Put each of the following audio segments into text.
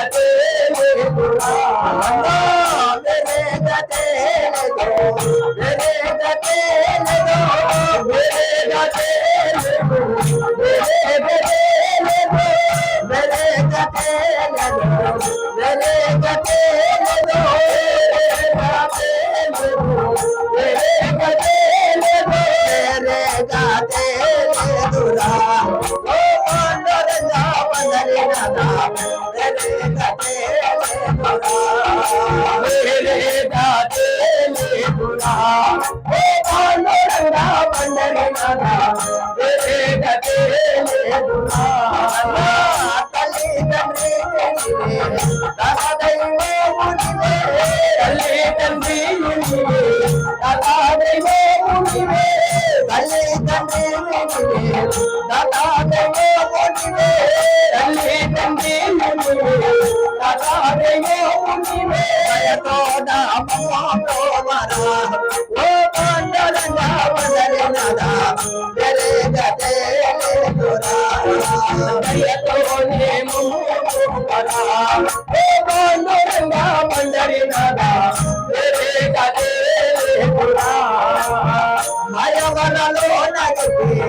గతే లేదురా వేరే గతే లేదు వేరే గతే లేదు వేరే గతే లేదు వేరే గతే లేదు వేరే గతే లేదు వేరే గతే లేదు వేరే గతే లేదు వేరే గతే లేదురా ఓ పాండురంగా పండరినాథా వేరే గతే లేదురా వేరే గతే లేదురా ఓ పాండురంగా పండరినాథా వేరే గతే లేదురా తల్లి తండ్రి తన దైవము నీవే తల్లి తండ్రి నీవే తన దైవము నీవే తల్లి తండ్రి నీవే తన దైవము నీవే తల్లి తండ్రి నీవే తన దైవము నీవే దయతో నామముతో మరా ఓ పాండురంగా పండరినాథా వేరే గతే లేదురా దయతోనే మమ్మురా ఓ పాండురంగా పండరినాథా వేరే గతే లేదురా మాయవలలో నడిపి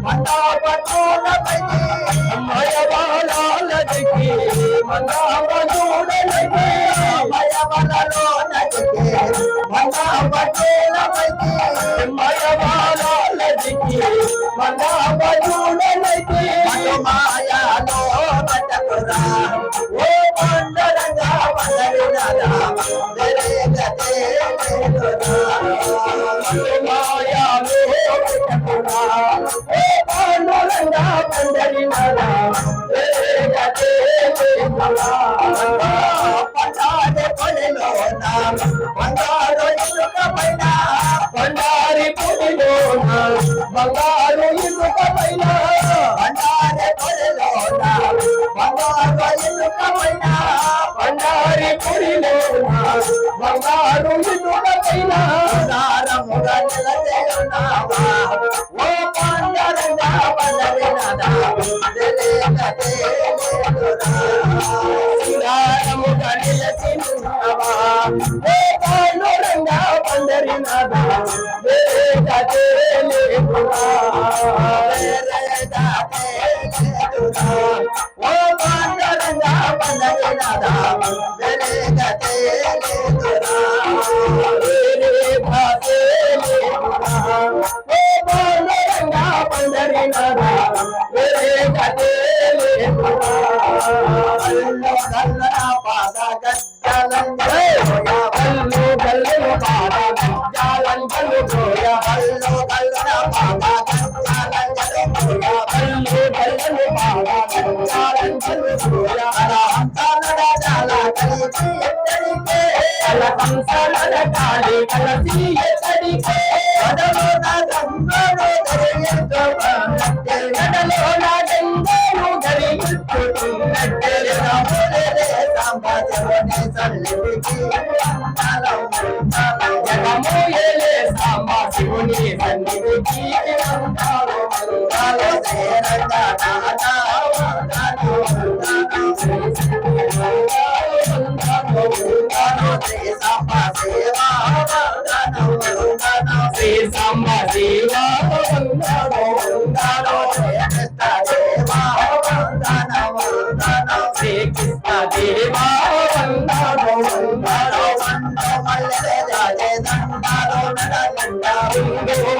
మందాపటోలపైకి మాయవలాలకి మందాపటోలపైకి మాయవలలో నడిపి మందాపటోలపైకి మాయవలాలకి మందాపటోలపైకి మాయలో బతకురా ఓ పాండురంగా పండరినాథా వేరే గతే లేదురా మాయాలో బతకురా ఓ పాండురంగా పండరినాథా వేరే గతే లేదురా పండారి పొడిలోన బంగారు ఇసుక పైన పండారి పొడిలోన బంగారు ఇసుక పైన పండారి పొడిలోన బంగారు ఇసుక పైన పండారి పొడిలోన బంగారు ఇసుక పైన దారముగా నిలచేయున్నావా ఓ పాండురంగా పండరినాథా వేరే గతే లేదురా శ్రీరాముగా నిలచినున్నావా ఓ పాండురంగా పండరినాథా వేరే గతే లేదురా వేరే గతే లేదురా ఓ పాండురంగా పండరినాథా వేరే గతే లేదురా వేరే గతే లేదురా ఓ పాండురంగా పండరినాథా వేరే గతే లేదురా అల్లు గల్లన పాద గజ్జలంజోయ అల్లు గల్లన పాద గజ్జలంజోయ అల్లు గల్లన పాద గజ్జలంజోయ అల్లు గల్లన పాద గజ్జలంజోయ అరహంతనడ జాల కలిసి ఎత్తడికే అలహంతనడ కాలి కలిసి ఎత్తడికే గడలోన గంగను దరియతో గడలోన గంగను దరియతో సాంబాజనే సల్లికి జగమోయలే సాంబా శివుని సన్నిధికి మందాలో చేరంగా నానా సాంబా సేవా శ్రీ సాంబా సేవా శ్రీ కృష్ణ దేవా వందనో వందనో మల్లె జాజే దండాలో నడగండారు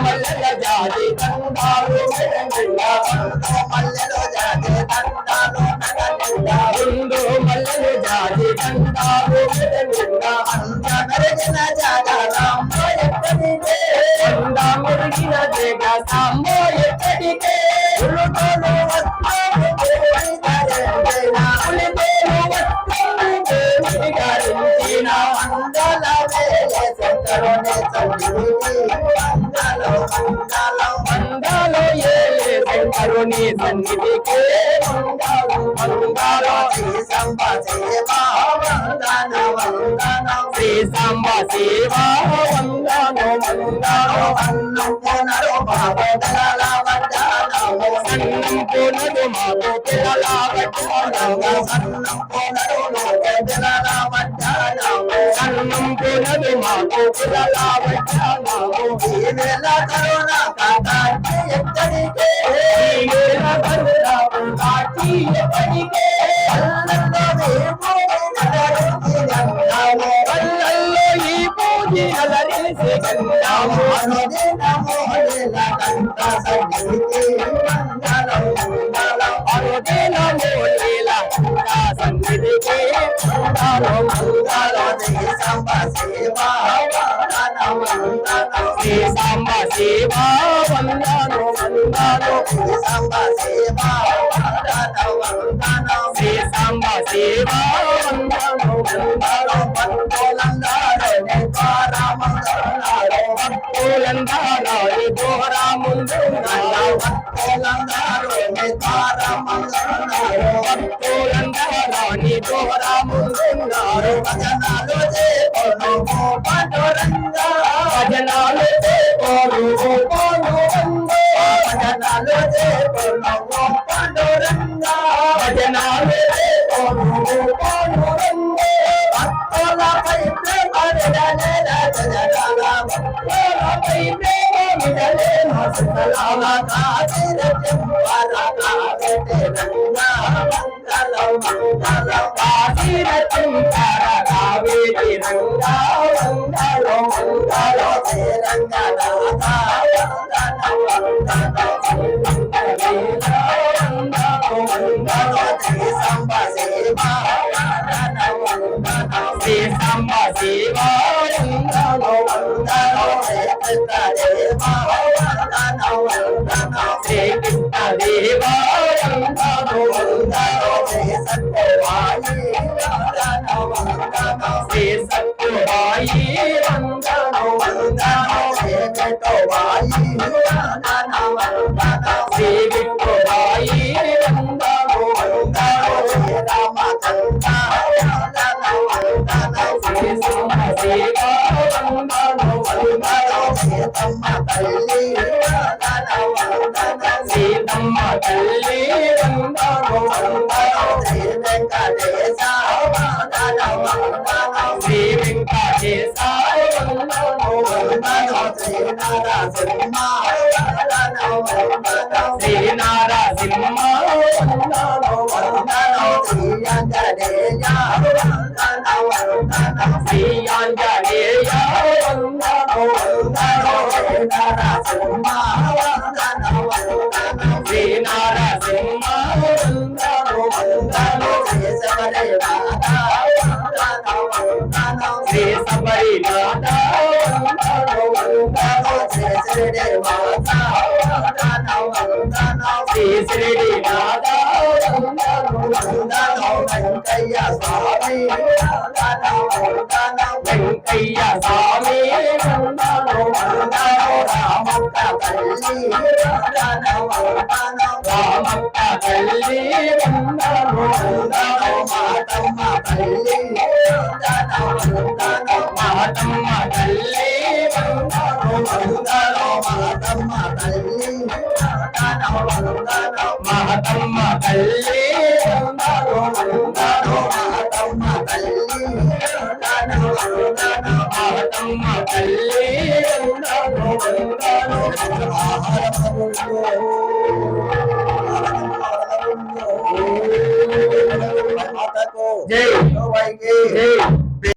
మల్లె జాజే దండాలు మల్లెలో జాజే దండాలో నడగండారు మల్లెలు జాజే దండాలు అందరిగిన జాగారాంబో ఎక్కడికే అందరిగిన జగ సాంబో ఎక్కడికే ఉలుటోలు వస్తాను మందాలో ఏలే శంకరుని సన్నిధికి మందాలో శ్రీ సాంబ సేవా వందనో వందనో శ్రీ సాంబ సేవా వందనో వందనో అన్నం పునరు బాబు తెల వడ్డానో అన్నం పునరు మాకు తెల వడ్డానో అన్నం పునరు లేదు మాకు పిల్లలా వచ్చాము ఈ వేళ కరోనా కాటాకి ఎక్కడికే ఈ వేళ కరోనా కాటాకి ఎక్కడికే కళ్ళల్లో ఈ పూజి నలరిసి గండాము అనుదినము కంట సంగీతి అనుదినము లీల సన్నిధికి మంగళం సాంబ శివ వందను వందను సాంబ శివ శ్రీ సాంబ శివ వందను వందను భక్తులందరూ భక్తులందరూ దూరముందున్నారు భక్తులందరూ దూరముందున్నారు భజనాలు చేకొను పాండురంగా భజనాలు చేకొను పాండురంగా భజనాలు చేకొను పాండురంగా భజనాలు చేకొను పాండురంగా భక్తులపై ప్రేమ విడలేల జగదాల భక్తులపై ప్రేమ విడలేల సుతలాల కాశీర చెంపర కావేటరంగా మంగళం మంగళం కాశీర చెంపర కావేటి రంగా మంగళం మంగళం శ్రీరంగనాథ శ్రీ సాంబ శివ శ్రీ సాంబ శివ శ్రీ కృష్ణ దేవ శ్రీ సత్యవాయి శ్రీ విష్ణువాయి శ్రీ సింహ శివ సీతమ్మ తల్లి సీతమ్మ తల్లి శ్రీ వెంకటేశ శ్రీ వెంకటేశ శ్రీ నారసింహ శ్రీ నారసింహ శ్రీ ఆంజనేయ శ్రీ ఆంజనేయ శ్రీ నారసింహ శ్రీ శబరినాథ శ్రీ శ్రీనాథ వెంకయ్య స్వామి వెంకయ్య స్వామి రామక్క తల్లి రామక్క తల్లి మాతమ్మ తల్లి మాతమ్మ తల్లి మాతమ్మ తల్లి మాతమ్మ తల్లి మాతమ్మ తల్లి మాతమ్మ తల్లి జై జై